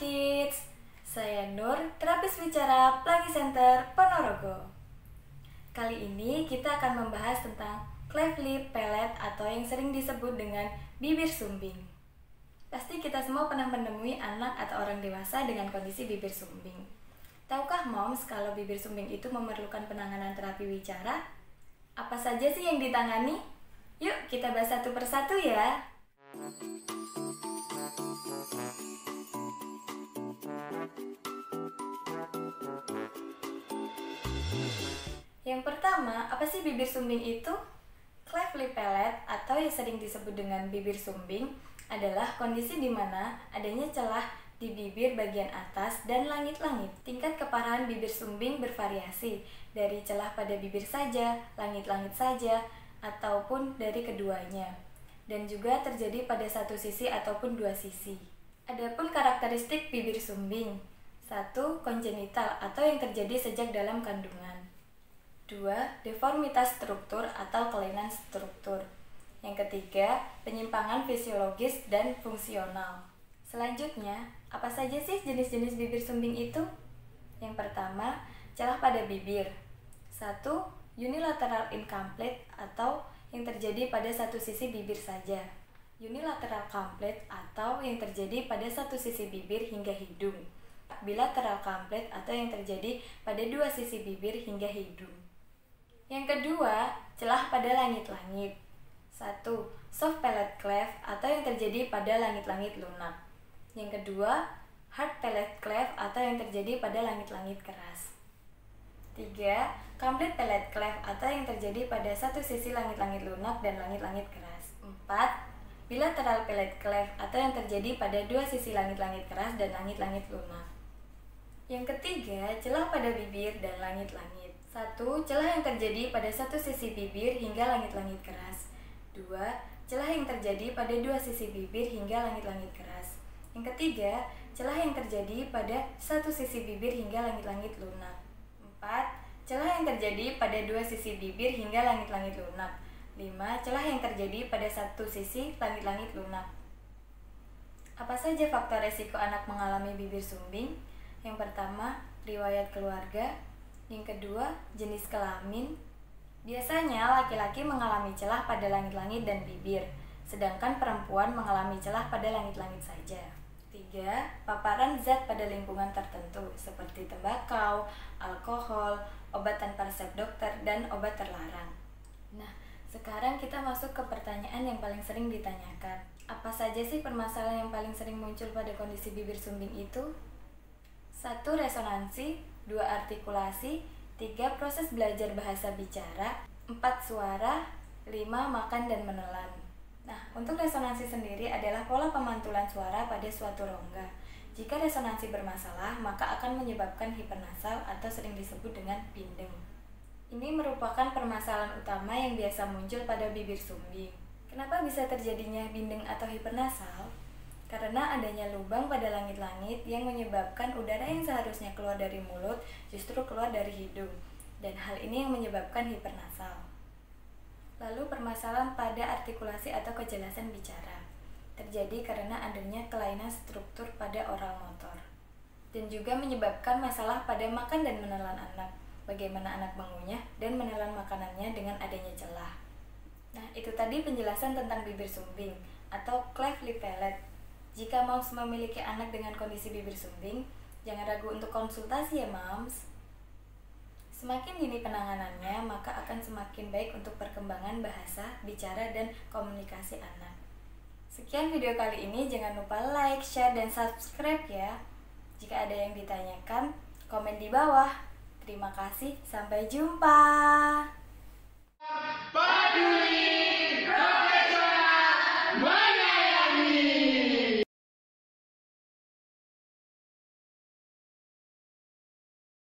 Kids. Saya Nur, terapis bicara Pelangi Center Ponorogo. Kali ini kita akan membahas tentang cleft lip palate atau yang sering disebut dengan bibir sumbing. Pasti kita semua pernah menemui anak atau orang dewasa dengan kondisi bibir sumbing. Tahukah moms kalau bibir sumbing itu memerlukan penanganan terapi wicara? Apa saja sih yang ditangani? Yuk kita bahas satu persatu ya. Yang pertama, apa sih bibir sumbing itu? Cleft lip palate atau yang sering disebut dengan bibir sumbing adalah kondisi di mana adanya celah di bibir bagian atas dan langit-langit. Tingkat keparahan bibir sumbing bervariasi dari celah pada bibir saja, langit-langit saja, ataupun dari keduanya. Dan juga terjadi pada satu sisi ataupun dua sisi. Adapun karakteristik bibir sumbing. 1. Kongenital atau yang terjadi sejak dalam kandungan. 2. Deformitas struktur atau kelainan struktur. Yang ketiga, penyimpangan fisiologis dan fungsional. Selanjutnya, apa saja sih jenis-jenis bibir sumbing itu? Yang pertama, celah pada bibir. 1. Unilateral incomplete atau yang terjadi pada satu sisi bibir saja. Unilateral complete atau yang terjadi pada satu sisi bibir hingga hidung. Bilateral complete atau yang terjadi pada dua sisi bibir hingga hidung. Yang kedua, celah pada langit-langit. 1. Soft palate cleft atau yang terjadi pada langit-langit lunak. Yang kedua, hard palate cleft atau yang terjadi pada langit-langit keras. 3. Complete palate cleft atau yang terjadi pada satu sisi langit-langit lunak dan langit-langit keras. 4. Bilateral palate cleft atau yang terjadi pada dua sisi langit-langit keras dan langit-langit lunak. Yang ketiga, celah pada bibir dan langit-langit. 1. Celah yang terjadi pada satu sisi bibir hingga langit-langit keras. 2. Celah yang terjadi pada dua sisi bibir hingga langit-langit keras. Yang ketiga, celah yang terjadi pada satu sisi bibir hingga langit-langit lunak. 4. Celah yang terjadi pada dua sisi bibir hingga langit-langit lunak. 5. Celah yang terjadi pada satu sisi langit-langit lunak. Apa saja faktor resiko anak mengalami bibir sumbing? Yang pertama, riwayat keluarga. Yang kedua, jenis kelamin. Biasanya laki-laki mengalami celah pada langit-langit dan bibir, sedangkan perempuan mengalami celah pada langit-langit saja. 3. Paparan zat pada lingkungan tertentu seperti tembakau, alkohol, obat tanpa resep dokter, dan obat terlarang. Nah, sekarang kita masuk ke pertanyaan yang paling sering ditanyakan. Apa saja sih permasalahan yang paling sering muncul pada kondisi bibir sumbing itu? 1. Resonansi. 2. Artikulasi. 3. Proses belajar bahasa bicara. 4. Suara. 5. Makan dan menelan. Nah, untuk resonansi sendiri adalah pola pemantulan suara pada suatu rongga. Jika resonansi bermasalah, maka akan menyebabkan hipernasal atau sering disebut dengan bindeng. Ini merupakan permasalahan utama yang biasa muncul pada bibir sumbing. Kenapa bisa terjadinya bindeng atau hipernasal? Karena adanya lubang pada langit-langit yang menyebabkan udara yang seharusnya keluar dari mulut justru keluar dari hidung, dan hal ini yang menyebabkan hipernasal. Lalu permasalahan pada artikulasi atau kejelasan bicara terjadi karena adanya kelainan struktur pada oral motor, dan juga menyebabkan masalah pada makan dan menelan anak, bagaimana anak mengunyah dan menelan makanannya dengan adanya celah. Nah, itu tadi penjelasan tentang bibir sumbing atau cleft lip palate. Jika moms memiliki anak dengan kondisi bibir sumbing, jangan ragu untuk konsultasi ya moms. Semakin dini penanganannya, maka akan semakin baik untuk perkembangan bahasa, bicara, dan komunikasi anak. Sekian video kali ini, jangan lupa like, share, dan subscribe ya. Jika ada yang ditanyakan, komen di bawah. Terima kasih, sampai jumpa. Peduli.